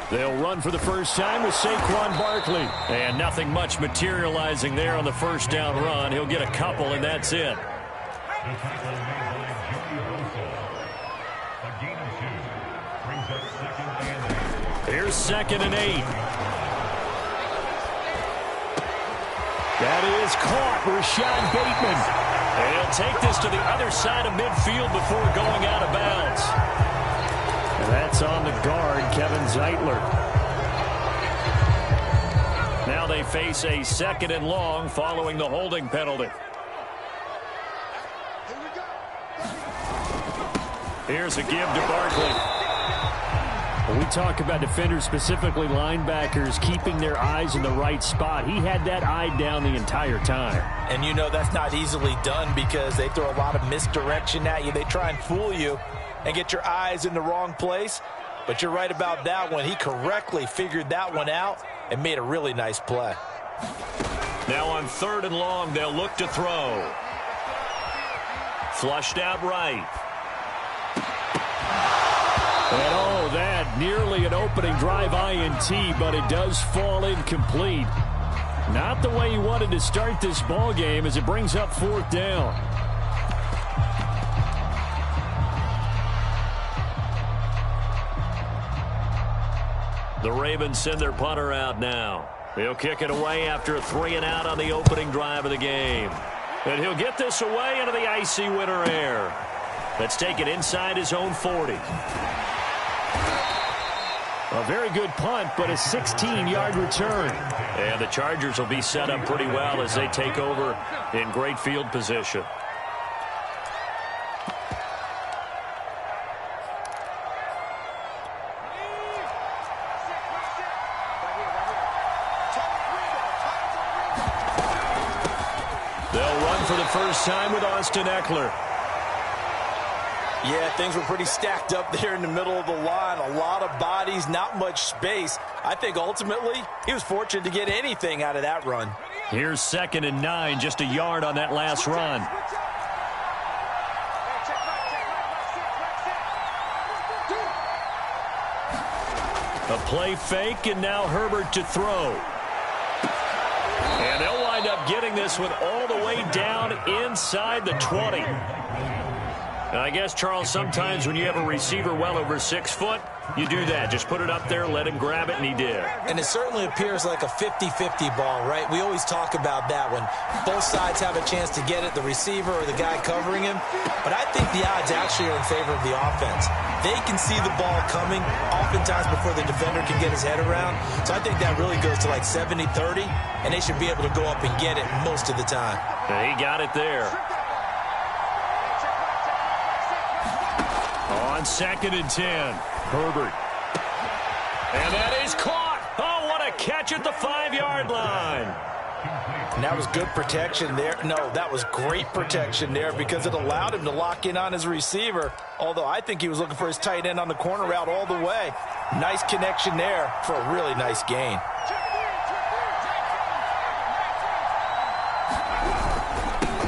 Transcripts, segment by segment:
They'll run for the first time with Saquon Barkley. And nothing much materializing there on the first down run. He'll get a couple, and that's it. Here's 2nd and 8. That is caught. Rashad Bateman. And he'll take this to the other side of midfield before going out of bounds. And that's on the guard, Kevin Zeitler. Now they face a 2nd and long following the holding penalty. Here's a give to Barkley. When we talk about defenders, specifically linebackers, keeping their eyes in the right spot, he had that eye down the entire time. And you know that's not easily done because they throw a lot of misdirection at you. They try and fool you and get your eyes in the wrong place. But you're right about that one. He correctly figured that one out and made a really nice play. Now on 3rd and long, they'll look to throw. Flushed out right. And oh, that nearly an opening drive INT, but it does fall incomplete. Not the way he wanted to start this ball game as it brings up 4th down. The Ravens send their punter out now. He'll kick it away after a 3-and-out on the opening drive of the game. And he'll get this away into the icy winter air. Let's take it inside his own 40. A very good punt, but a 16-yard return. And the Chargers will be set up pretty well as they take over in great field position. They'll run for the first time with Austin Ekeler. Yeah, things were pretty stacked up there in the middle of the line. A lot of bodies, not much space. I think ultimately he was fortunate to get anything out of that run. Here's 2nd and 9, just a yard on that last run. A play fake, and now Herbert to throw. And they'll wind up getting this one all the way down inside the 20. And I guess, Charles, sometimes when you have a receiver well over 6 foot, you do that. Just put it up there, let him grab it, and he did. And it certainly appears like a 50-50 ball, right? We always talk about that when both sides have a chance to get it, the receiver or the guy covering him. But I think the odds actually are in favor of the offense. They can see the ball coming oftentimes before the defender can get his head around. So I think that really goes to like 70-30, and they should be able to go up and get it most of the time. And he got it there. On 2nd and 10, Herbert. And that is caught. Oh, what a catch at the 5-yard line. And that was good protection there. No, that was great protection there because it allowed him to lock in on his receiver, although I think he was looking for his tight end on the corner route all the way. Nice connection there for a really nice gain.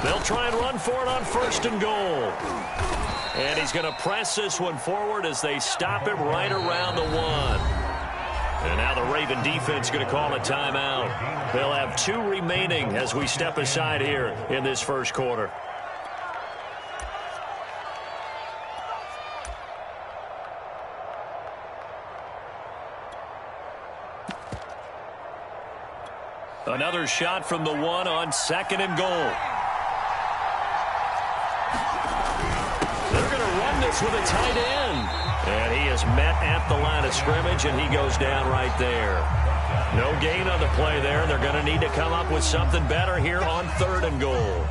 They'll try and run for it on 1st and goal. And he's going to press this one forward as they stop him right around the 1. And now the Raven defense is going to call a timeout. They'll have 2 remaining as we step aside here in this first quarter. Another shot from the 1 on 2nd and goal. They're going to run this with a tight end. And he is met at the line of scrimmage, and he goes down right there. No gain on the play there. They're going to need to come up with something better here on 3rd and goal.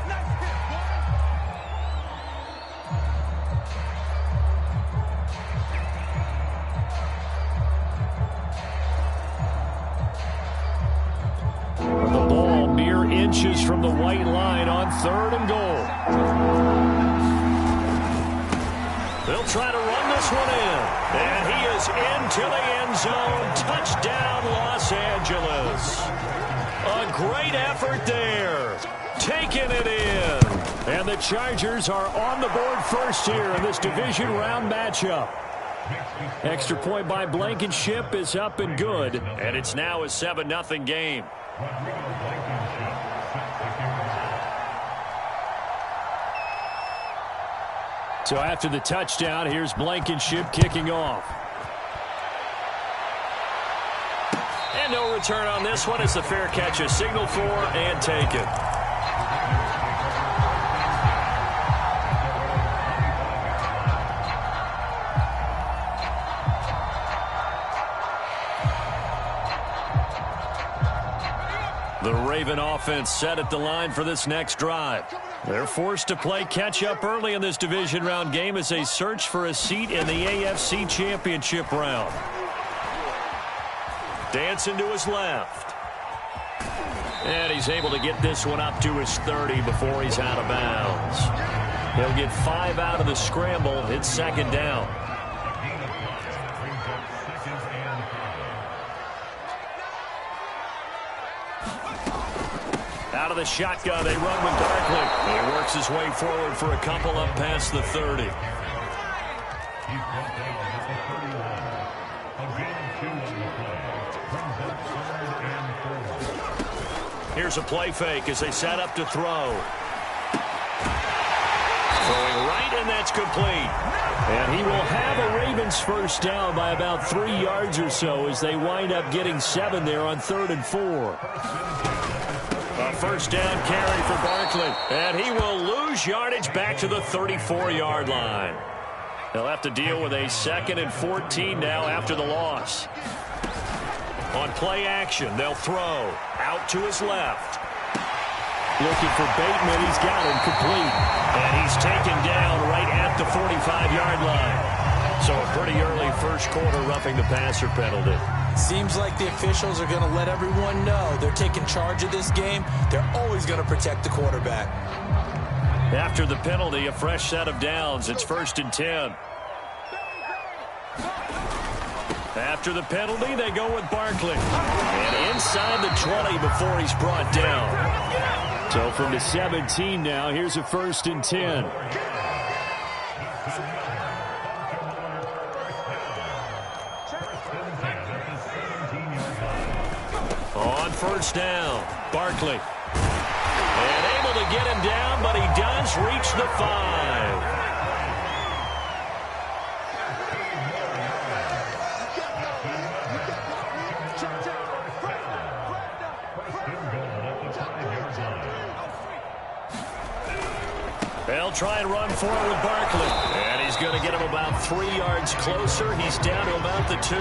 The ball mere inches from the white line on 3rd and goal. They'll try to run this one in. And he is into the end zone. Touchdown, Los Angeles. A great effort there. Taking it in. And the Chargers are on the board first here in this division round matchup. Extra point by Blankenship is up and good. And it's now a 7-0 game. So after the touchdown, here's Blankenship kicking off. And no return on this one as the fair catch is signaled for and taken. The Raven offense set at the line for this next drive. They're forced to play catch-up early in this division round game as they search for a seat in the AFC Championship round. Dancing to his left. And he's able to get this one up to his 30 before he's out of bounds. He'll get 5 out of the scramble. It's second down. Out of the shotgun, they run with Barkley. He works his way forward for a couple up past the 30. Here's a play fake as they set up to throw. Throwing right, and that's complete. And he will have a Ravens first down by about 3 yards or so as they wind up getting 7 there on 3rd and 4. A first down carry for Barkley. And he will lose yardage back to the 34-yard line. They'll have to deal with a 2nd and 14 now after the loss. On play action, they'll throw out to his left. Looking for Bateman. He's got him complete. And he's taken down right at the 45-yard line. So a pretty early first quarter roughing the passer penalty. Seems like the officials are going to let everyone know they're taking charge of this game. They're always going to protect the quarterback. After the penalty, a fresh set of downs. It's 1st and 10. After the penalty, they go with Barkley. And inside the 20 before he's brought down. So from the 17 now, here's a 1st and 10. On first down, Barkley. And able to get him down, but he does reach the 5. They'll try and run forward with Barkley. And he's going to get him about 3 yards closer. He's down to about the 2.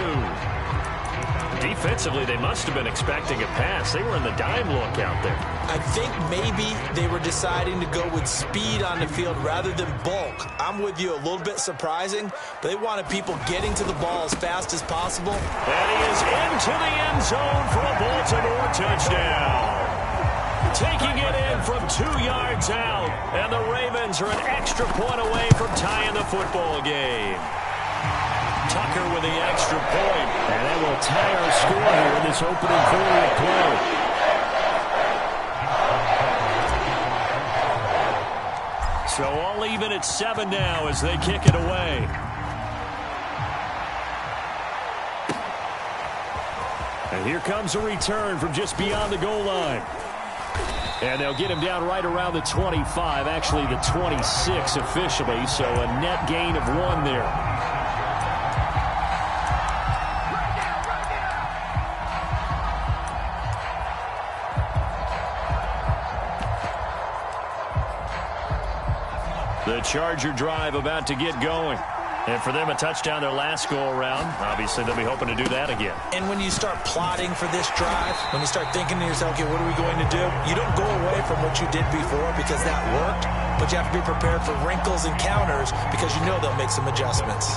Defensively, they must have been expecting a pass. They were in the dime look out there. I think maybe they were deciding to go with speed on the field rather than bulk. I'm with you, a little bit surprising, but they wanted people getting to the ball as fast as possible. And he is into the end zone for a Baltimore touchdown. Taking it in from 2 yards out, and the Ravens are an extra point away from tying the football game. Tucker with the extra point, and that will tie our score here in this opening quarter of play. So all even at 7 now as they kick it away. And here comes a return from just beyond the goal line. And they'll get him down right around the 25, actually the 26 officially, so a net gain of 1 there. The Charger drive about to get going. And for them, a touchdown their last go-around. Obviously, they'll be hoping to do that again. And when you start plotting for this drive, when you start thinking to yourself, okay, what are we going to do? You don't go away from what you did before because that worked, but you have to be prepared for wrinkles and counters because you know they'll make some adjustments.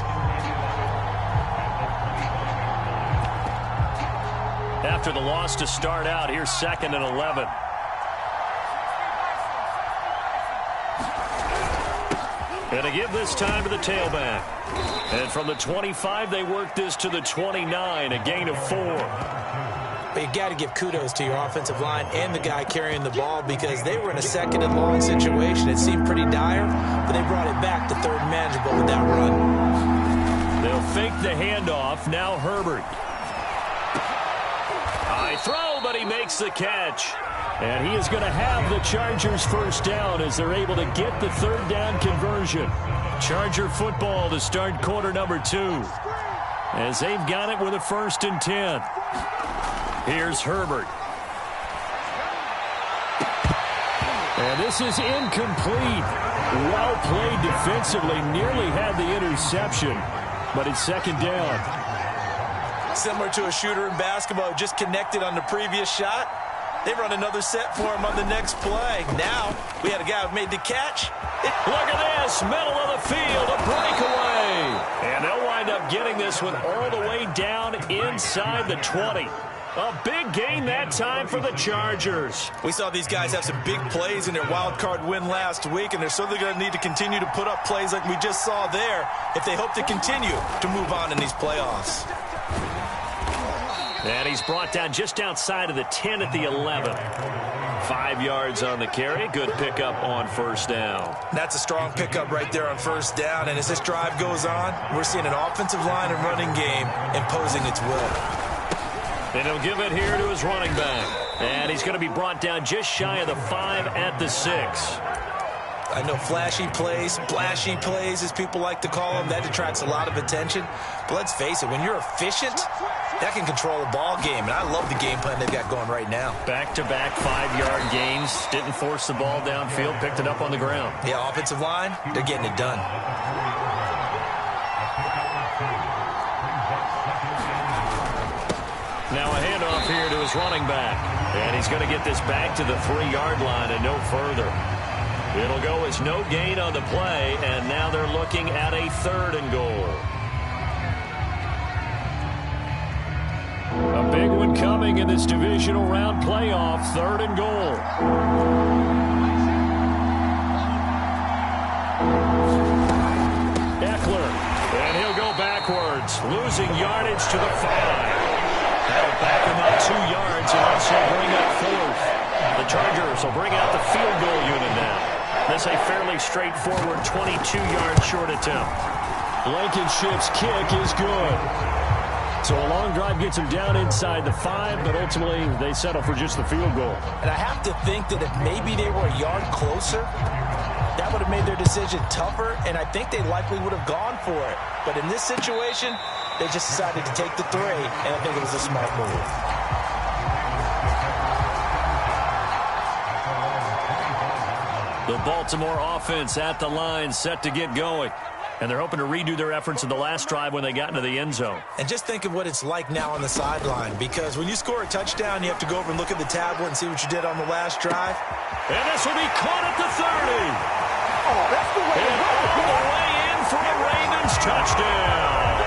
After the loss to start out, here's 2nd and 11. And to give this time to the tailback. And from the 25, they work this to the 29, a gain of 4. But you got to give kudos to your offensive line and the guy carrying the ball because they were in a 2nd and long situation. It seemed pretty dire, but they brought it back to 3rd and manageable with that run. They'll They'll fake the handoff. Now Herbert. High throw, but he makes the catch. And he is going to have the Chargers first down as they're able to get the third down conversion. Charger football to start quarter number 2. As they've got it with a 1st and 10. Here's Herbert. And this is incomplete. Well played defensively. Nearly had the interception, but it's 2nd down. Similar to a shooter in basketball who just connected on the previous shot. They run another set for him on the next play. Now, we had a guy who made the catch. Look at this, middle of the field, a breakaway. And they'll wind up getting this one all the way down inside the 20. A big game that time for the Chargers. We saw these guys have some big plays in their wild card win last week, and they're certainly going to need to continue to put up plays like we just saw there if they hope to continue to move on in these playoffs. And he's brought down just outside of the 10 at the 11. 5 yards on the carry. Good pickup on 1st down. That's a strong pickup right there on 1st down. And as this drive goes on, we're seeing an offensive line and running game imposing its will. And he'll give it here to his running back. And he's going to be brought down just shy of the 5 at the 6. I know flashy plays, splashy plays, as people like to call them, that attracts a lot of attention. But let's face it, when you're efficient, that can control a ball game. And I love the game plan they've got going right now. Back-to-back 5-yard gains. Didn't force the ball downfield. Picked it up on the ground. Yeah, offensive line, they're getting it done. Now a handoff here to his running back. And he's going to get this back to the 3-yard line and no further. It'll go as no gain on the play, and now they're looking at a 3rd and goal. A big one coming in this divisional round playoff, 3rd and goal. Eckler, and he'll go backwards, losing yardage to the 5. That'll back him up 2 yards and also bring up 4th. The Chargers will bring out the field goal unit now. This a fairly straightforward 22-yard short attempt. Blankenship's kick is good. So a long drive gets him down inside the 5, but ultimately they settle for just the field goal. And I have to think that if maybe they were a yard closer, that would have made their decision tougher, and I think they likely would have gone for it. But in this situation, they just decided to take the 3, and I think it was a smart move. The Baltimore offense at the line, set to get going. And they're hoping to redo their efforts in the last drive when they got into the end zone. And just think of what it's like now on the sideline, because when you score a touchdown, you have to go over and look at the tablet and see what you did on the last drive. And this will be caught at the 30. Oh, that's the way. And all the way in for a Ravens touchdown.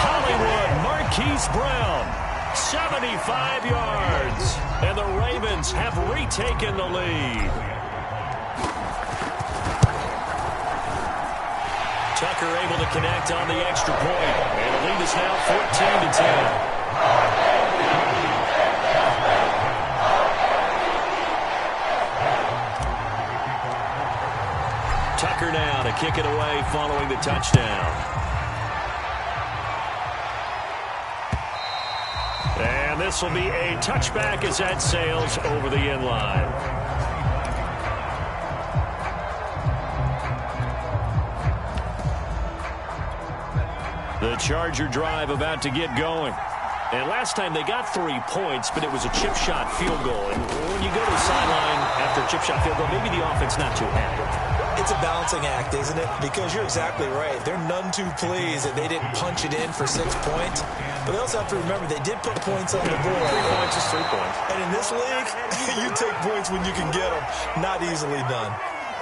Hollywood Marquise Brown, 75 yards. And the Ravens have retaken the lead. Tucker able to connect on the extra point. And the lead is now 14-10. Tucker now to kick it away following the touchdown. And this will be a touchback as that sails over the end line. The Charger drive about to get going. And last time they got 3 points, but it was a chip shot field goal. And when you go to the sideline after a chip shot field goal, maybe the offense not too happy. It's a balancing act, isn't it? Because you're exactly right. They're none too pleased that they didn't punch it in for 6 points. But they also have to remember they did put points on the board. 3 points is 3 points. And in this league, you take points when you can get them. Not easily done.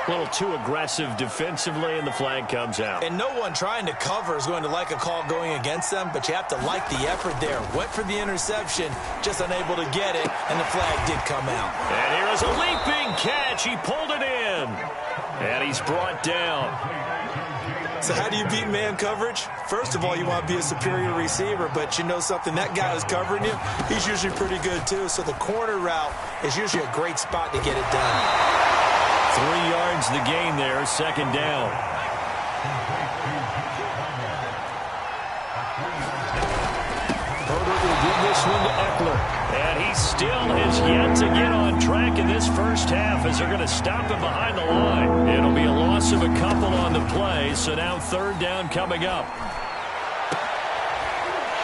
A little too aggressive defensively, and the flag comes out. And no one trying to cover is going to like a call going against them, but you have to like the effort there. Went for the interception, just unable to get it, and the flag did come out. And here is a leaping catch. He pulled it in. And he's brought down. So how do you beat man coverage? First of all, you want to be a superior receiver, but you know something, that guy who's covering you, he's usually pretty good too. So the corner route is usually a great spot to get it done. 3 yards the gain there, 2nd down. Herbert will give this one to Eckler. And he still has yet to get on track in this first half as they're going to stop him behind the line. It'll be a loss of a couple on the play, so now third down coming up.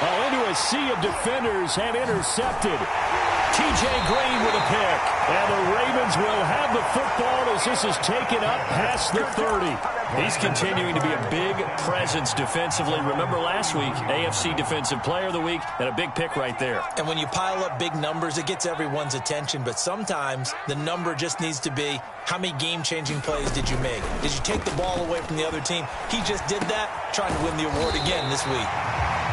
Well, into a sea of defenders and intercepted. T.J. Green with a pick. And the Ravens will have the football as this is taken up past the 30. He's continuing to be a big presence defensively. Remember last week, AFC Defensive Player of the Week, and a big pick right there. And when you pile up big numbers, it gets everyone's attention. But sometimes the number just needs to be, how many game-changing plays did you make? Did you take the ball away from the other team? He just did that, trying to win the award again this week.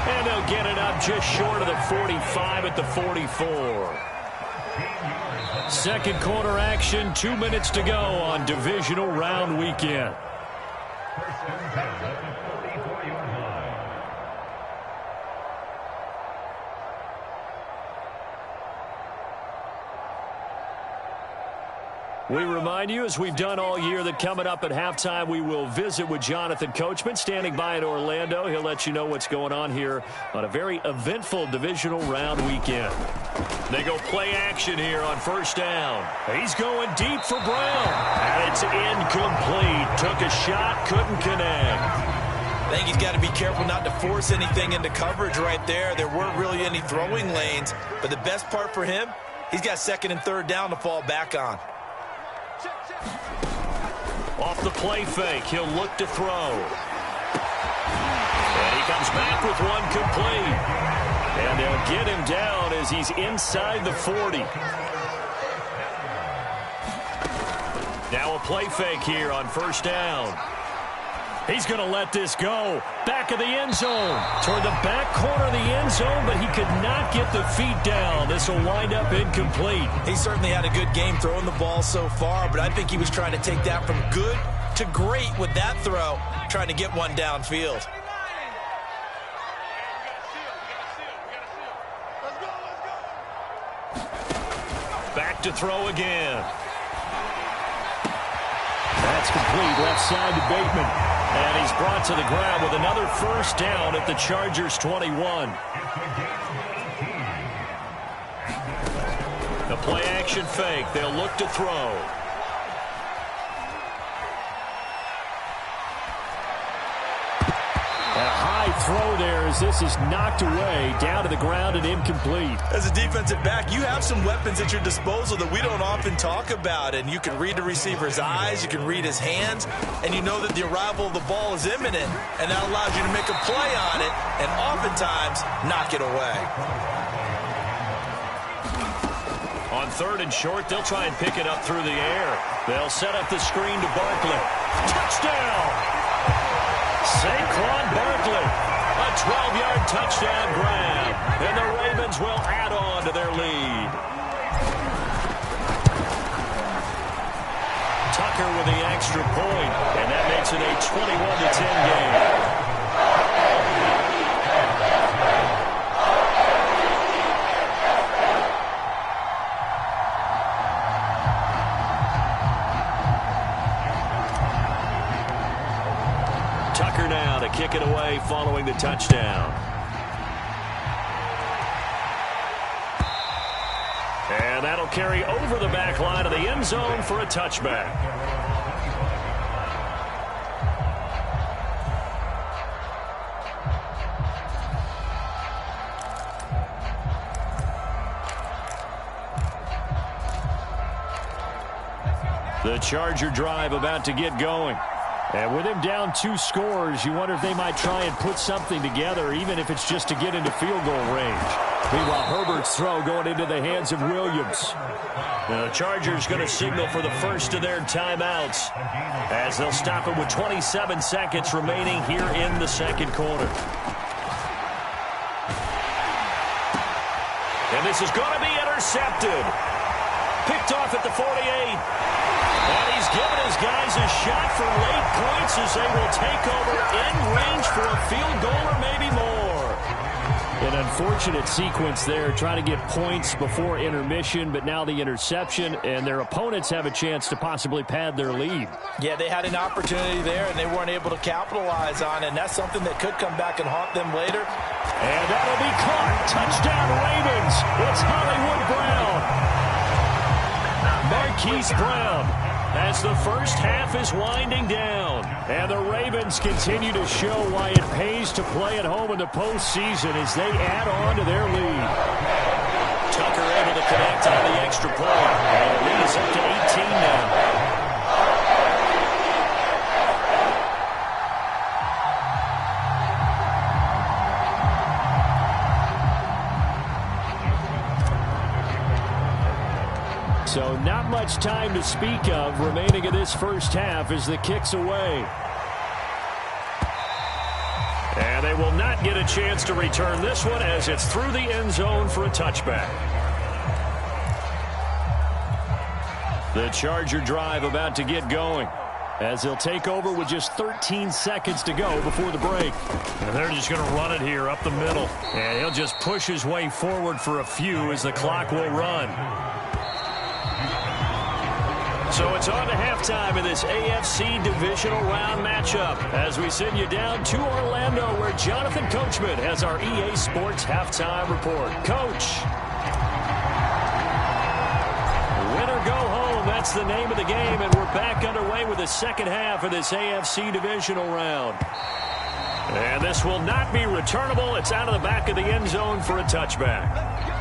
And they'll get it up just short of the 45 at the 44. Second quarter action, 2 minutes to go on divisional round weekend. We remind you, as we've done all year, that coming up at halftime, we will visit with Jonathan Coachman, standing by in Orlando. He'll let you know what's going on here on a very eventful divisional round weekend. They go play action here on first down. He's going deep for Brown, and it's incomplete. Took a shot, couldn't connect. I think he's got to be careful not to force anything into coverage right there. There weren't really any throwing lanes, but the best part for him, he's got second and third down to fall back on. Off the play fake, he'll look to throw. And he comes back with one complete. And they'll get him down as he's inside the 40. Now a play fake here on first down. He's going to let this go. Back of the end zone. Toward the back corner of the end zone, but he could not get the feet down. This will wind up incomplete. He certainly had a good game throwing the ball so far, but I think he was trying to take that from good to great with that throw, trying to get one downfield. Back to throw again. That's complete, left side to Bateman. And he's brought to the ground with another first down at the Chargers' 21. The play action fake. They'll look to throw. A high throw there as this is knocked away, down to the ground and incomplete. As a defensive back, you have some weapons at your disposal that we don't often talk about. And you can read the receiver's eyes, you can read his hands, and you know that the arrival of the ball is imminent. And that allows you to make a play on it and oftentimes knock it away. On third and short, they'll try and pick it up through the air. They'll set up the screen to Barkley. Touchdown! Saquon Barkley, a 12-yard touchdown grab, and the Ravens will add on to their lead. Tucker with the extra point, and that makes it a 21-10 game. Tucker now to kick it away following the touchdown. And that'll carry over the back line of the end zone for a touchback. The Charger drive about to get going. And with him down 2 scores, you wonder if they might try and put something together, even if it's just to get into field goal range. Meanwhile, Herbert's throw going into the hands of Williams. The Chargers going to signal for the first of their timeouts as they'll stop it with 27 seconds remaining here in the second quarter. And this is going to be intercepted. Picked off at the 48. And he's given his guys a shot for late points as they will take over in range for a field goal or maybe more. An unfortunate sequence there, trying to get points before intermission, but now the interception, and their opponents have a chance to possibly pad their lead. Yeah, they had an opportunity there, and they weren't able to capitalize on it, and that's something that could come back and haunt them later. And that'll be caught. Touchdown, Ravens. It's Hollywood Brown. Marquise Brown, as the first half is winding down. And the Ravens continue to show why it pays to play at home in the postseason as they add on to their lead. Tucker able to connect on the extra point. And the lead is up to 18 now. So not much time to speak of remaining in this first half as the kick's away. And they will not get a chance to return this one as it's through the end zone for a touchback. The Charger drive about to get going, as they'll take over with just 13 seconds to go before the break. And they're just going to run it here up the middle. And he'll just push his way forward for a few as the clock will run. So it's on to halftime in this AFC divisional round matchup as we send you down to Orlando where Jonathan Coachman has our EA Sports halftime report. Coach. Win or go home, that's the name of the game, and we're back underway with the second half of this AFC divisional round. And this will not be returnable. It's out of the back of the end zone for a touchback.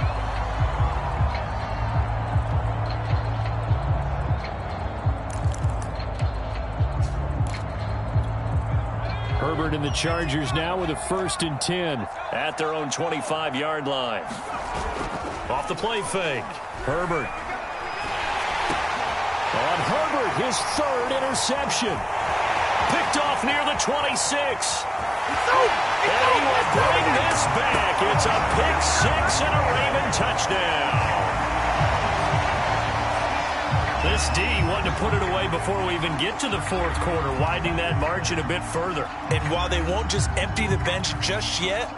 Herbert and the Chargers now with a 1st and 10. At their own 25-yard line. Off the play fake. Herbert. On Herbert, his 3rd interception. Picked off near the 26. And he will bring this back. It's a pick 6 and a Raven touchdown. This D wanted to put it away before we even get to the 4th quarter, widening that margin a bit further. And while they won't just empty the bench just yet,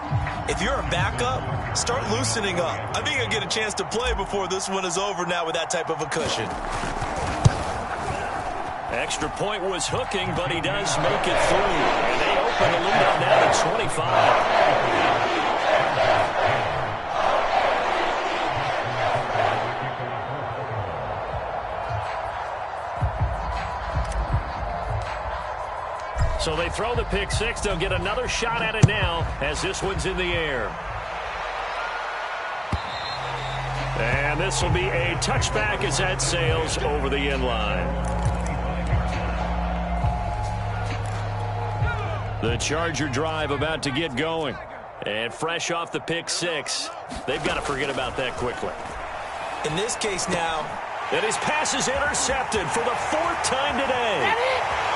if you're a backup, start loosening up. I think you'll get a chance to play before this one is over now with that type of a cushion. Extra point was hooking, but he does make it through. And they open the lead up now to 25. So they throw the pick 6. They'll get another shot at it now as this one's in the air. And this will be a touchback as that sails over the end line. The Charger drive about to get going. And fresh off the pick 6, they've got to forget about that quickly. In this case now, and his pass is intercepted for the 4th time today.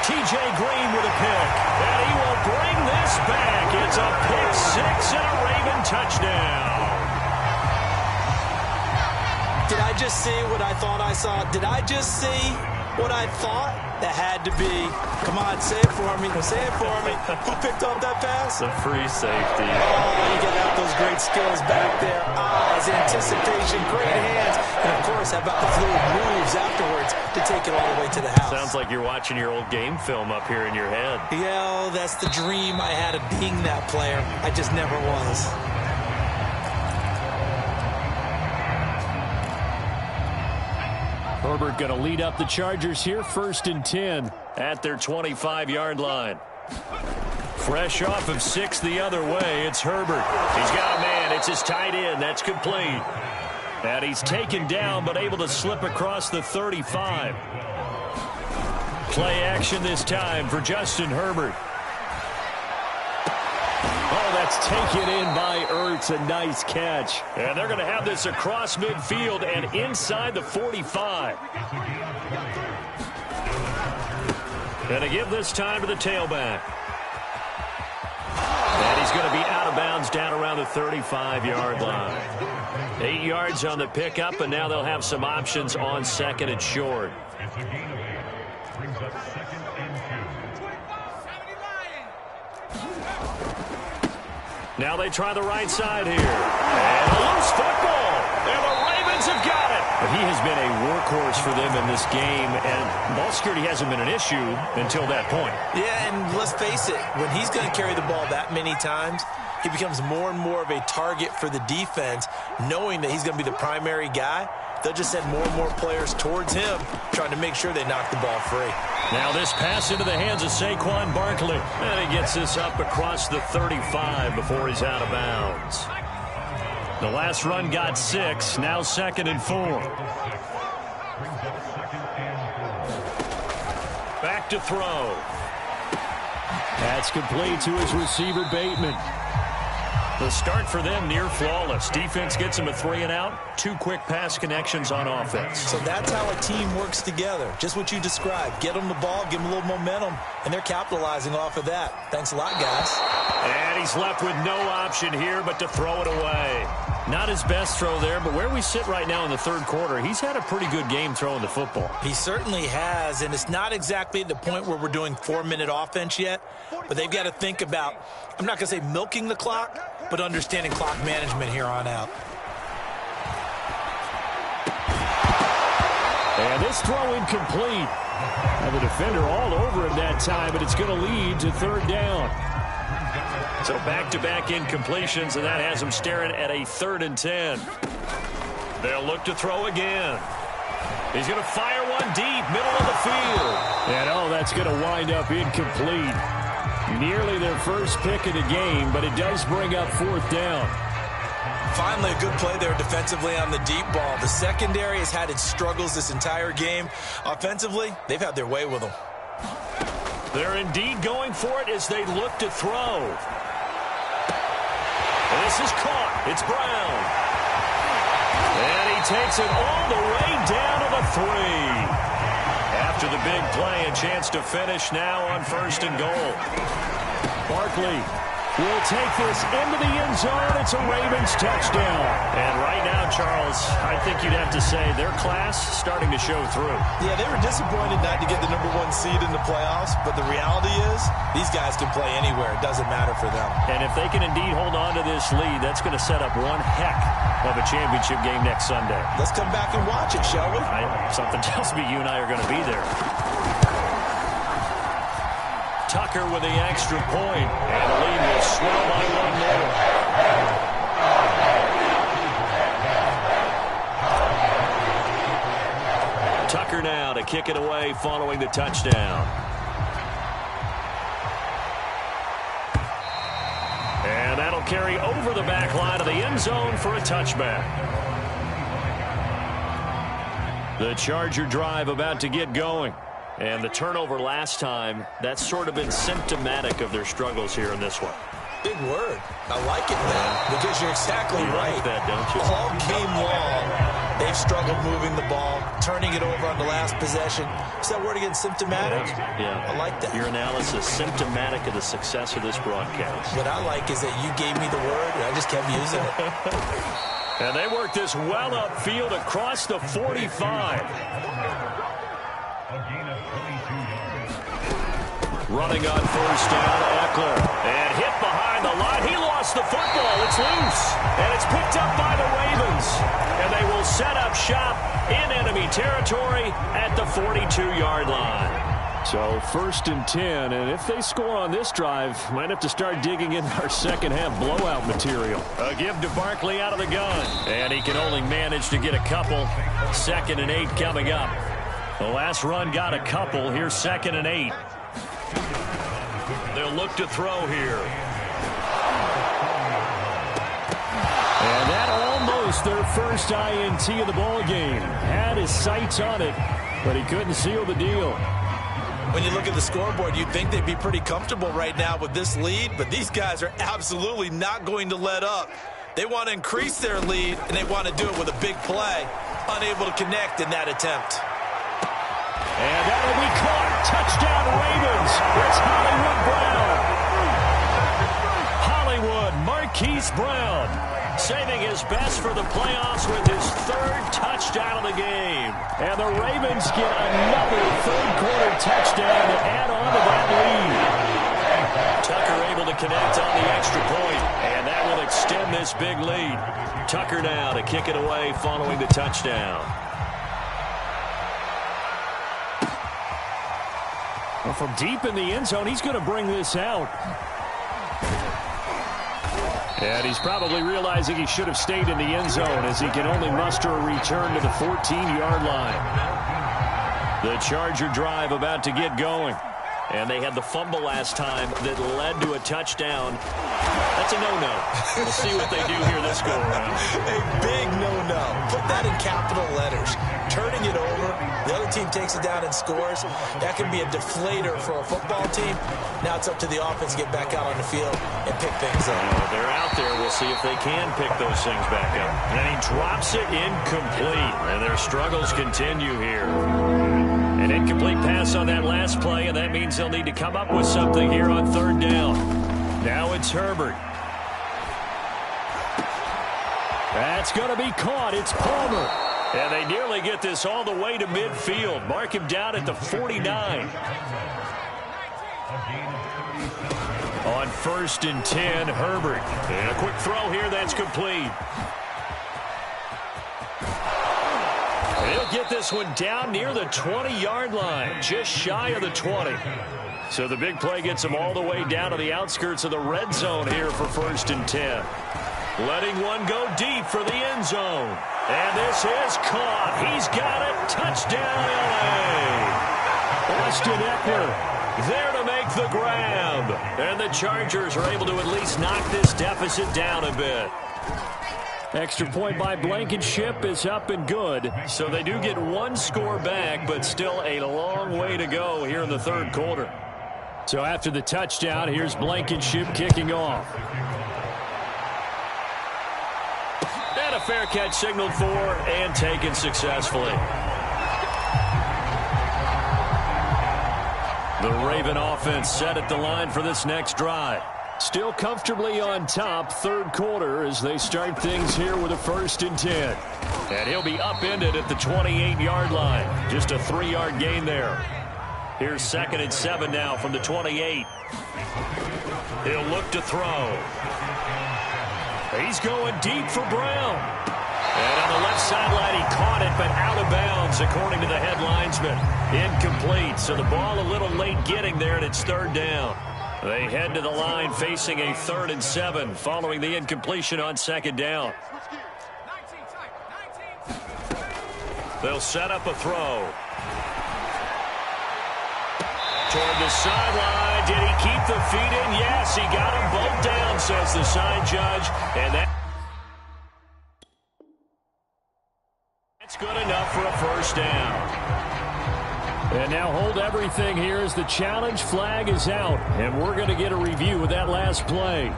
T.J. Green with a pick. And he will bring this back. It's a pick 6 and a Raven touchdown. Did I just see what I thought I saw? Did I just see what I thought? That had to be. Come on, say it for me. Say it for me. Who picked up that pass? The free safety. Oh, you got out those great skills back there. Eyes, anticipation, great hands. And, of course, how about the fluid moves afterwards to take it all the way to the house? Sounds like you're watching your old game film up here in your head. Yeah, that's the dream I had of being that player. I just never was. Herbert going to lead up the Chargers here, 1st and 10. At their 25-yard line. Fresh off of 6 the other way, it's Herbert. He's got a man. It's his tight end. That's complete. And he's taken down but able to slip across the 35. Play action this time for Justin Herbert. Oh, that's taken in by Ertz. A nice catch. And they're going to have this across midfield and inside the 45. And to give this time to the tailback. And he's going to be out of bounds down around the 35-yard line. 8 yards on the pickup, and now they'll have some options on 2nd and short. Now they try the right side here. And a loose football. And the Ravens have got it. But he has been a workhorse for them in this game, and ball security hasn't been an issue until that point. Yeah, and let's face it, when he's going to carry the ball that many times, he becomes more and more of a target for the defense, knowing that he's going to be the primary guy. They'll just send more and more players towards him, trying to make sure they knock the ball free. Now this pass into the hands of Saquon Barkley. And he gets this up across the 35 before he's out of bounds. The last run got 6, now 2nd and 4. Back to throw. That's complete to his receiver, Bateman. The start for them near flawless. Defense gets them a 3-and-out. 2 quick pass connections on offense. So that's how a team works together. Just what you described. Get them the ball, give them a little momentum, and they're capitalizing off of that. Thanks a lot, guys. And he's left with no option here but to throw it away. Not his best throw there, but where we sit right now in the third quarter, he's had a pretty good game throwing the football. He certainly has, and it's not exactly at the point where we're doing 4-minute offense yet, but they've got to think about, I'm not going to say milking the clock, but understanding clock management here on out. And this throw incomplete. And the defender all over him that time, but it's going to lead to 3rd down. So back-to-back incompletions, and that has them staring at a 3rd and 10. They'll look to throw again. He's going to fire one deep, middle of the field. And that's going to wind up incomplete. Nearly their first pick of the game, but it does bring up 4th down. Finally, a good play there defensively on the deep ball. The secondary has had its struggles this entire game. Offensively, they've had their way with them. They're indeed going for it as they look to throw. This is caught. It's Brown. And he takes it all the way down to the 3. After the big play, a chance to finish now on 1st and goal. Barkley will take this into the end zone. It's a Ravens touchdown. And right now, Charles, I think you'd have to say their class starting to show through. Yeah, they were disappointed not to get the #1 seed in the playoffs, but the reality is these guys can play anywhere. It doesn't matter for them. And if they can indeed hold on to this lead, that's going to set up one heck of a championship game next Sunday. Let's come back and watch it, shall we? Something tells me you and I are going to be there. Tucker with the extra point, and the lead will swell by 1 more. Tucker now to kick it away following the touchdown. And that'll carry over the back line of the end zone for a touchback. The Charger drive about to get going. And the turnover last time, that's sort of been symptomatic of their struggles here in this one. Big word. I like it, man, because you're exactly right. Like that, don't you? All game long, they've struggled moving the ball, turning it over on the last possession. Is that word again, symptomatic? Yeah. I like that. Your analysis, symptomatic of the success of this broadcast. What I like is that you gave me the word, and I just kept using it. And they work this well upfield across the 45. Running on 1st down, Eckler. And hit behind the line. He lost the football. It's loose. And it's picked up by the Ravens. And they will set up shop in enemy territory at the 42-yard line. So 1st and 10, and if they score on this drive, might have to start digging in our second-half blowout material. A give to Barkley out of the gun. And he can only manage to get a couple. 2nd and 8 coming up. The last run got a couple. Here's 2nd and 8. They'll look to throw here. And that almost their first INT of the ball game. Had his sights on it, but he couldn't seal the deal. When you look at the scoreboard, you'd think they'd be pretty comfortable right now with this lead, but these guys are absolutely not going to let up. They want to increase their lead, and they want to do it with a big play. Unable to connect in that attempt. And that'll be caught. Touchdown, Ravens. It's Hollywood Brown. Hollywood, Marquise Brown, saving his best for the playoffs with his 3rd touchdown of the game. And the Ravens get another third-quarter touchdown to add on to that lead. Tucker able to connect on the extra point, and that this big lead. Tucker now to kick it away following the touchdown. Well, from deep in the end zone, he's going to bring this out. And he's probably realizing he should have stayed in the end zone as he can only muster a return to the 14-yard line. The Charger drive about to get going. And they had the fumble last time that led to a touchdown. That's a no-no. We'll see what they do here this go-around. A big no-no. Put that in capital letters. Turning it over, the other team takes it down and scores. That can be a deflator for a football team. Now it's up to the offense to get back out on the field and pick things up. They're out there. We'll see if they can pick those things back up. And he drops it incomplete. And their struggles continue here. An incomplete pass on that last play, and that means they'll need to come up with something here on third down. Now it's Herbert. That's going to be caught. It's Palmer. And they nearly get this all the way to midfield. Mark him down at the 49. On 1st and 10, Herbert. And a quick throw here that's complete. He'll get this one down near the 20-yard line, just shy of the 20. So the big play gets him all the way down to the outskirts of the red zone here for 1st and 10. Letting one go deep for the end zone. And this is caught. He's got it. Touchdown, L.A. Austin Eckler there to make the grab. And the Chargers are able to at least knock this deficit down a bit. Extra point by Blankenship is up and good. So they do get one score back, but still a long way to go here in the third quarter. So after the touchdown, here's Blankenship kicking off. And a fair catch signaled for and taken successfully. The Raven offense set at the line for this next drive. Still comfortably on top, third quarter, as they start things here with a 1st and 10. And he'll be upended at the 28-yard line. Just a 3-yard gain there. Here's 2nd and 7 now from the 28. He'll look to throw. He's going deep for Brown. And on the left sideline, he caught it, but out of bounds, according to the head linesman. Incomplete, so the ball a little late getting there, and it's 3rd down. They head to the line facing a 3rd and 7 following the incompletion on 2nd down. They'll set up a throw. Toward the sideline. Did he keep the feet in? Yes, he got them both down, says the side judge. And that's good enough for a 1st down. And now hold everything here as the challenge flag is out. And we're going to get a review of that last play.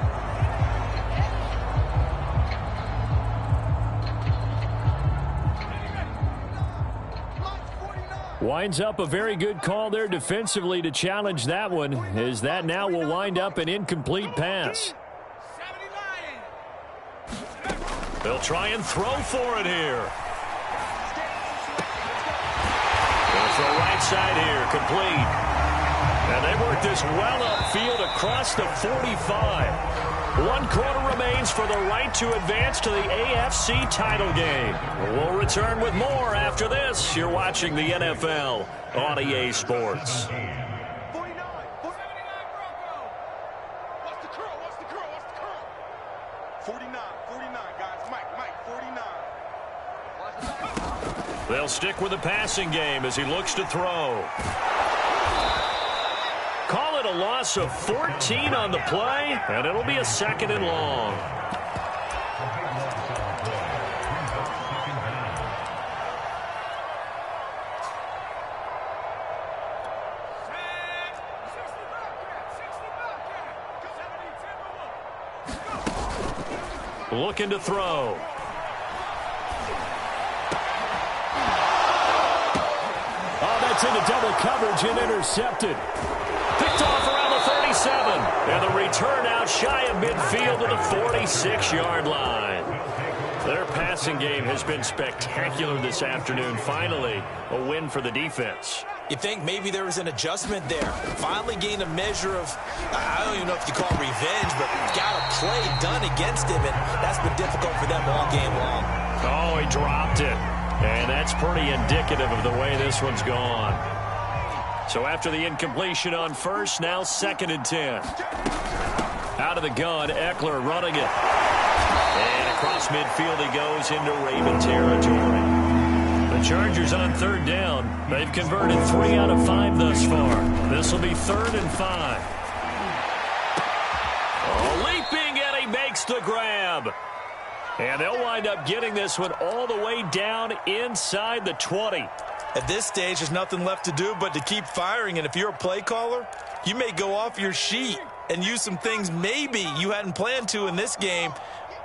Winds up a very good call there defensively to challenge that one, as that now will wind up an incomplete pass. They'll try and throw for it here. Throw right side here, complete. And they work this well upfield across the 45. 1 quarter remains for the right to advance to the AFC title game. We'll return with more after this. You're watching the NFL on EA Sports. 49, 49 Bronco. What's the curl? What's the curl? What's the curl? 49, 49, guys. Mike, 49. They'll stick with the passing game as he looks to throw. Call it a loss of 14 on the play, and it'll be a 2nd and long. Looking to throw. It's into double coverage and intercepted. Picked off around the 37. And the return out shy of midfield to the 46-yard line. Their passing game has been spectacular this afternoon. Finally, a win for the defense. You think maybe there was an adjustment there. Finally gained a measure of, I don't even know if you call it revenge, but got a play done against him, and that's been difficult for them all game long. Oh, he dropped it. And that's pretty indicative of the way this one's gone. So after the incompletion on first, now 2nd and 10. Out of the gun, Eckler running it. And across midfield he goes into Raven territory. The Chargers on 3rd down. They've converted 3 out of 5 thus far. This will be 3rd and 5. Oh, leaping, and he makes the grab. And they'll wind up getting this one all the way down inside the 20. At this stage, there's nothing left to do but to keep firing. And if you're a play caller, you may go off your sheet and use some things maybe you hadn't planned to in this game.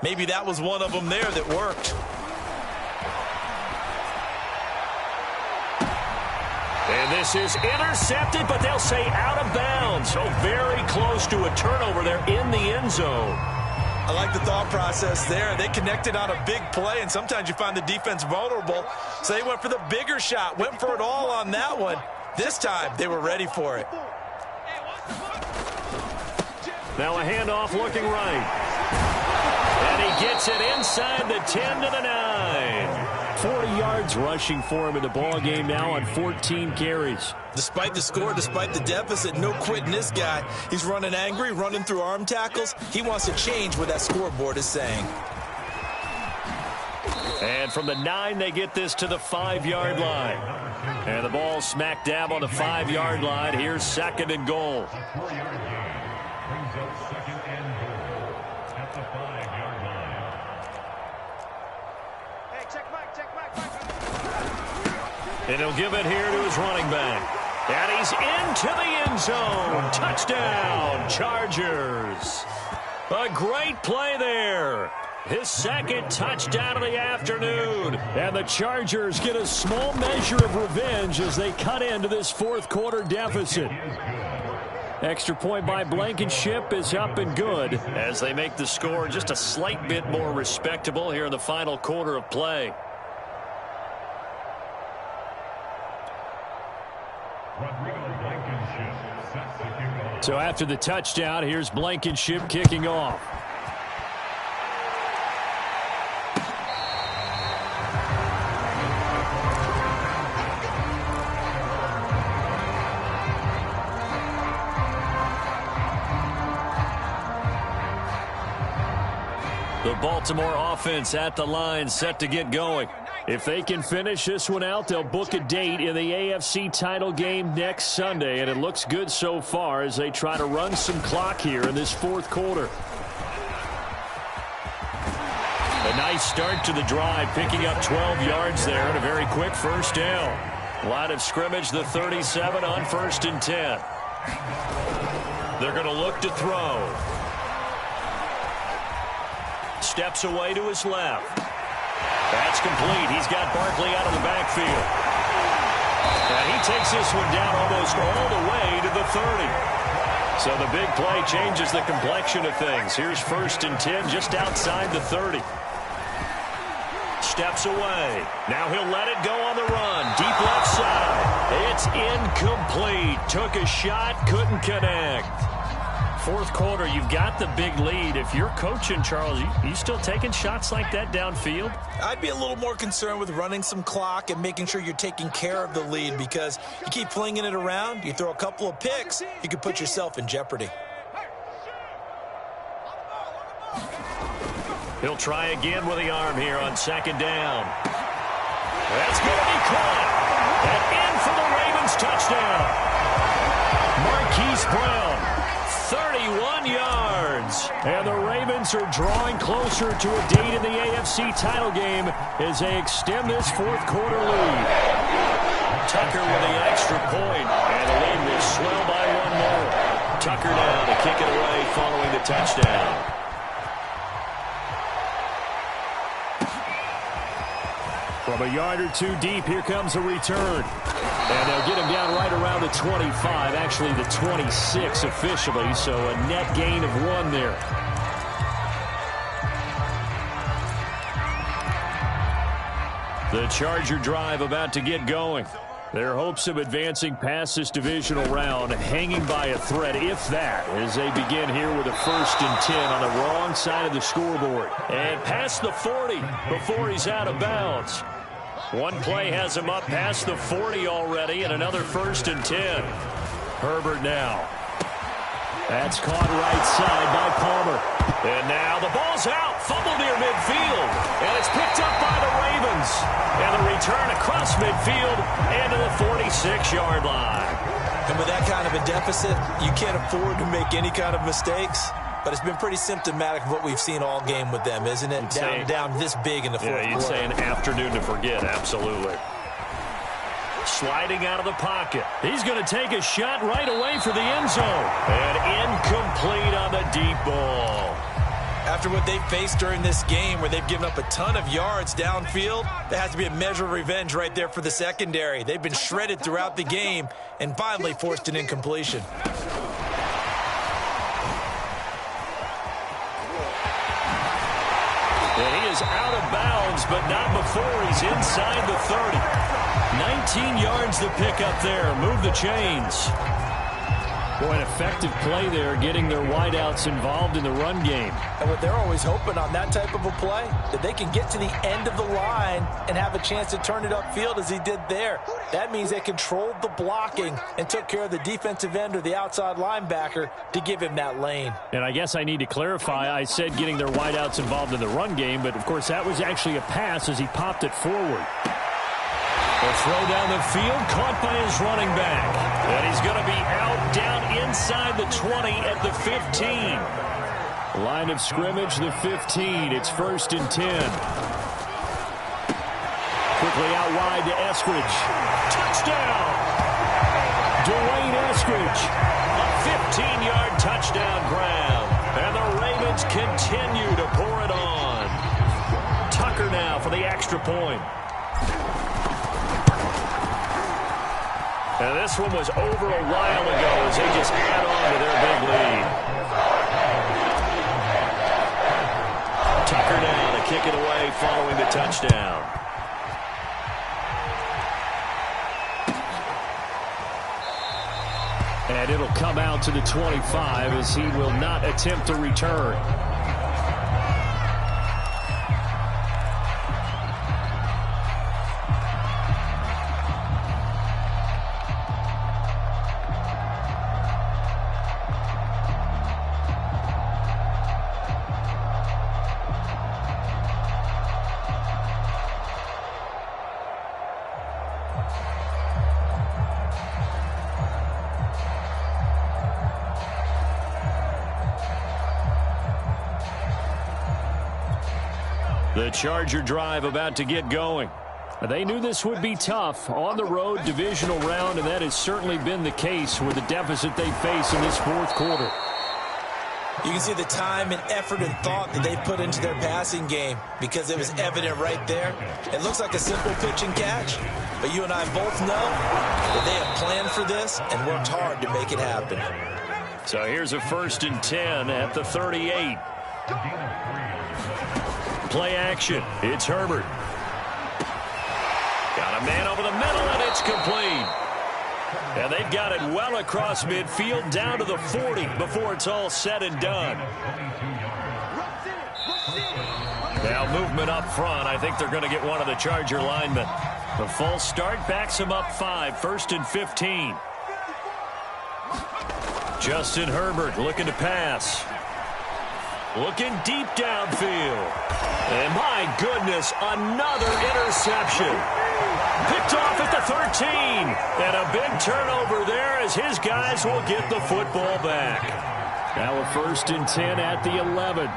Maybe that was one of them there that worked. And this is intercepted, but they'll say out of bounds. So very close to a turnover there in the end zone. I like the thought process there. They connected on a big play, and sometimes you find the defense vulnerable. So they went for the bigger shot, went for it all on that one. This time, they were ready for it. Now a handoff looking right. And he gets it inside the 10 to the 9. 40 yards rushing for him in the ball game now on 14 carries. Despite the score, despite the deficit, no quitting this guy. He's running angry, running through arm tackles. He wants to change what that scoreboard is saying. And from the 9, they get this to the 5-yard line. And the ball smack dab on the 5-yard line. Here's 2nd and goal. And he'll give it here to his running back. And he's into the end zone. Touchdown, Chargers. A great play there. His 2nd touchdown of the afternoon. And the Chargers get a small measure of revenge as they cut into this 4th quarter deficit. Extra point by Blankenship is up and good as they make the score just a slight bit more respectable here in the final quarter of play. So after the touchdown, here's Blankenship kicking off. The Baltimore offense at the line, set to get going. If they can finish this one out, they'll book a date in the AFC title game next Sunday, and it looks good so far as they try to run some clock here in this 4th quarter. A nice start to the drive, picking up 12 yards there and a very quick 1st down. Line of scrimmage, the 37 on 1st and 10. They're going to look to throw. Steps away to his left. That's complete. He's got Barkley out of the backfield. And he takes this one down almost all the way to the 30. So the big play changes the complexion of things. Here's 1st and 10 just outside the 30. Steps away. Now he'll let it go on the run. Deep left side. It's incomplete. Took a shot, couldn't connect. 4th quarter, you've got the big lead. If you're coaching, Charles, you still taking shots like that downfield? I'd be a little more concerned with running some clock and making sure you're taking care of the lead, because you keep flinging it around, you throw a couple of picks, you could put yourself in jeopardy. He'll try again with the arm here on 2nd down. That's going to be caught. And in for the Ravens touchdown. Marquise Brown, 31 yards. And the Ravens are drawing closer to a date in the AFC title game as they extend this 4th quarter lead. Tucker with the extra point, and the lead will swell by 1 more. Tucker now to kick it away following the touchdown. From a yard or 2 deep, here comes a return. And they'll get him down right around the 25, actually the 26 officially, so a net gain of 1 there. The Charger drive about to get going. Their hopes of advancing past this divisional round hanging by a thread, if that, as they begin here with a 1st and 10 on the wrong side of the scoreboard. And past the 40 before he's out of bounds. One play has him up past the 40 already, and another 1st and 10. Herbert now. That's caught right side by Palmer. And now the ball's out. Fumble near midfield. And it's picked up by the Ravens. And the return across midfield and to the 46-yard line. And with that kind of a deficit, you can't afford to make any kind of mistakes. But it's been pretty symptomatic of what we've seen all game with them, isn't it? Down this big in the fourth quarter. Yeah, you'd say an afternoon to forget. Absolutely. Sliding out of the pocket. He's going to take a shot right away for the end zone. And incomplete on the deep ball. After what they've faced during this game where they've given up a ton of yards downfield, there has to be a measure of revenge right there for the secondary. They've been shredded throughout the game and finally forced an incompletion. And he is out of bounds, but not before he's inside the 30. 19 yards to pick up there. Move the chains. Boy, an effective play there, getting their wideouts involved in the run game. And what they're always hoping on that type of a play, that they can get to the end of the line and have a chance to turn it upfield as he did there. That means they controlled the blocking and took care of the defensive end or the outside linebacker to give him that lane. And I guess I need to clarify, I said getting their wideouts involved in the run game, but of course that was actually a pass as he popped it forward. A throw down the field, caught by his running back. And he's going to be out down inside the 20 at the 15. Line of scrimmage, the 15. It's 1st and 10. Quickly out wide to Eskridge. Touchdown! Dwayne Eskridge. A 15-yard touchdown grab. And the Ravens continue to pour it on. Tucker now for the extra point. And this one was over a while ago as they just add on to their big lead. Tucker now to kick it away following the touchdown. And it'll come out to the 25 as he will not attempt a return. The Charger drive about to get going. They knew this would be tough on the road divisional round, and that has certainly been the case with the deficit they face in this fourth quarter. You can see the time and effort and thought that they put into their passing game because it was evident right there. It looks like a simple pitch and catch, but you and I both know that they have planned for this and worked hard to make it happen. So here's a 1st and 10 at the 38. Play action. It's Herbert. Got a man over the middle, and it's complete. And they've got it well across midfield down to the 40 before it's all said and done. Now movement up front. I think they're going to get one of the Charger linemen. The false start backs him up 5. 1st and 15. Justin Herbert looking to pass. Looking deep downfield. And my goodness, another interception. Picked off at the 13. And a big turnover there as his guys will get the football back. Now a 1st and 10 at the 11.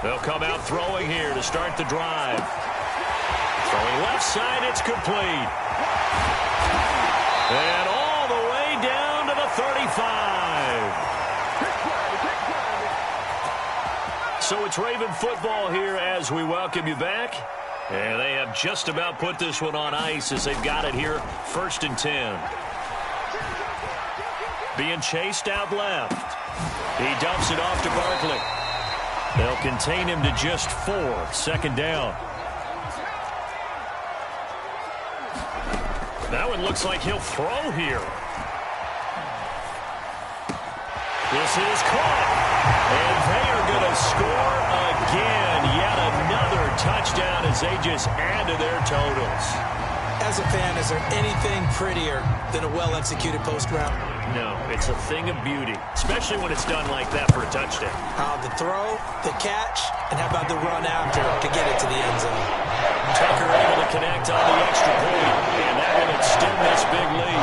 They'll come out throwing here to start the drive. Throwing left side, it's complete. And all the way down to the 35. So it's Raven football here as we welcome you back. And they have just about put this one on ice as they've got it here, 1st and 10. Being chased out left. He dumps it off to Barkley. They'll contain him to just 4. 2nd down. That one looks like he'll throw here. This is caught. And they are going to score again. Yet another touchdown as they just add to their totals. As a fan, is there anything prettier than a well-executed post route? No, it's a thing of beauty, especially when it's done like that for a touchdown. The throw, the catch, and how about the run after to get it to the end zone? Tucker able to connect on the extra point, and that will extend this big lead.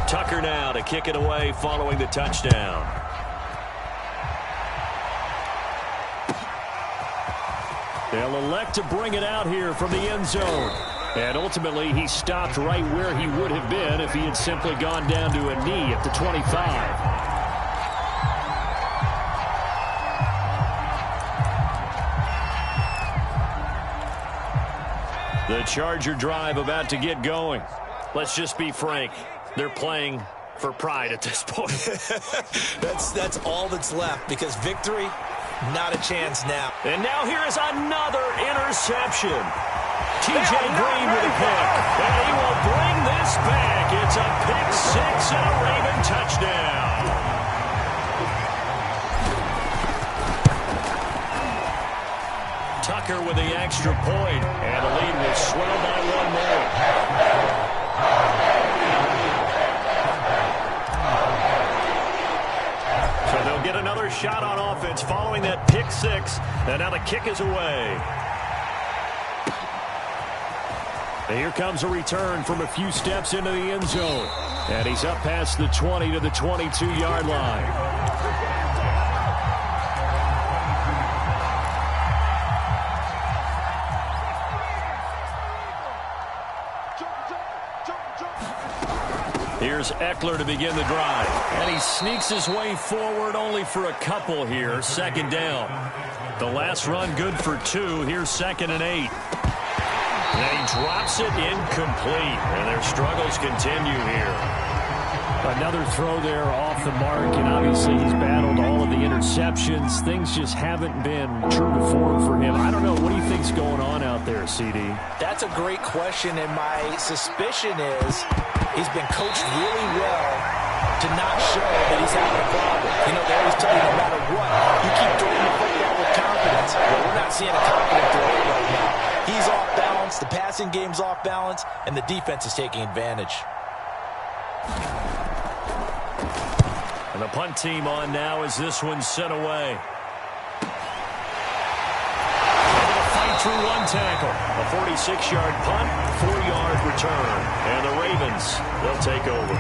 Tucker now to kick it away following the touchdown. They'll elect to bring it out here from the end zone. And ultimately, he stopped right where he would have been if he had simply gone down to a knee at the 25. The Charger drive about to get going. Let's just be frank. They're playing for pride at this point. That's all that's left, because victory, not a chance now. And now here is another interception. T.J. Green with a pick. And he will bring this back. It's a pick 6 and a Raven touchdown. Tucker with the extra point. And the lead will swell by 1 more. So they'll get another shot on offense following that pick 6. And now the kick is away. And here comes a return from a few steps into the end zone. And he's up past the 20 to the 22-yard line. Here's Eckler to begin the drive. And he sneaks his way forward only for a couple here. 2nd down. The last run good for 2. Here's 2nd and 8. And he drops it incomplete. And their struggles continue here. Another throw there off the mark. And obviously he's battled all of the interceptions. Things just haven't been true to form for him. I don't know. What do you think's going on out there, CD? That's a great question. And my suspicion is he's been coached really well to not show that he's having a problem. You know, they always tell you no matter what, you keep throwing the football with confidence. Well, we're not seeing a confident thrower right now. He's off balance, the passing game's off balance, and the defense is taking advantage. And the punt team on now as this one's sent away. Able to fight through 1 tackle. A 46-yard punt, 4-yard return. And the Ravens, they'll take over.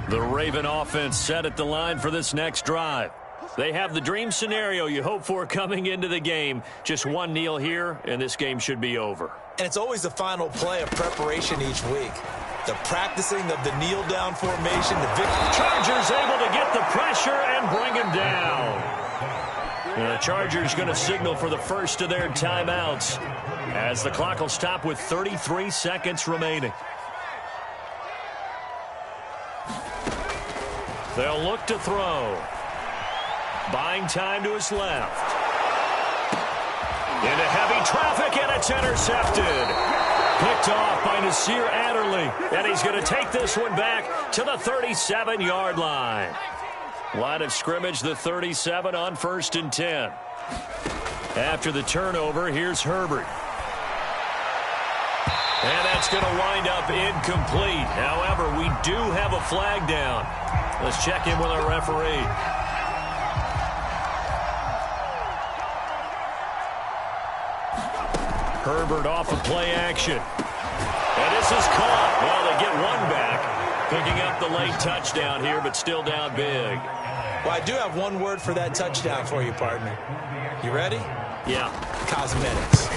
The Raven offense set at the line for this next drive. They have the dream scenario you hope for coming into the game. Just 1 kneel here, and this game should be over. And it's always the final play of preparation each week. The practicing of the kneel-down formation. The Chargers able to get the pressure and bring him down. And the Chargers going to signal for the first of their timeouts as the clock will stop with 33 seconds remaining. They'll look to throw. Buying time to his left. Into heavy traffic, and it's intercepted. Picked off by Nasir Adderley. And he's going to take this one back to the 37-yard line. Line of scrimmage, the 37 on 1st and 10. After the turnover, here's Herbert. And that's going to wind up incomplete. However, we do have a flag down. Let's check in with our referee. Herbert off of play action. And this is caught. Well, they get 1 back. Picking up the late touchdown here, but still down big. Well, I do have 1 word for that touchdown for you, partner. You ready? Yeah. Cosmetics.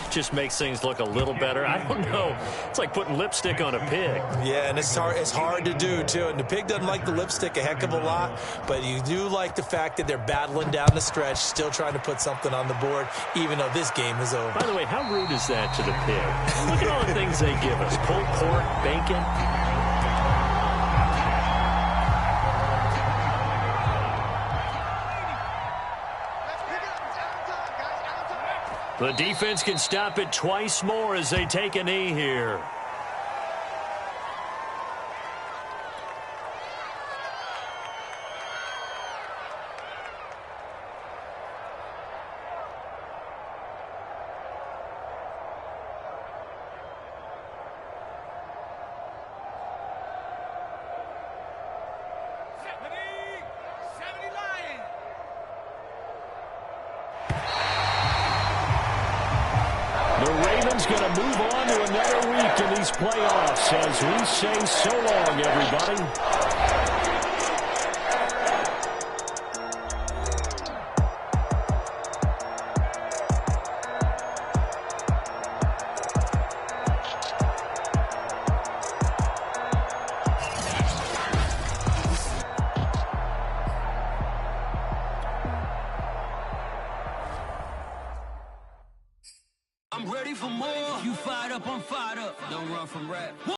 Just makes things look a little better. I don't know. It's like putting lipstick on a pig. Yeah, and it's hard to do, too. And the pig doesn't like the lipstick a heck of a lot, but you do like the fact that they're battling down the stretch, still trying to put something on the board, even though this game is over. By the way, how rude is that to the pig? Look at all the things they give us. Pulled pork, bacon. The defense can stop it twice more as they take a knee here. Going to move on to another week in these playoffs as we say so long, everybody. I'm ready for more. You fired up, I'm fired up. Don't run from rap.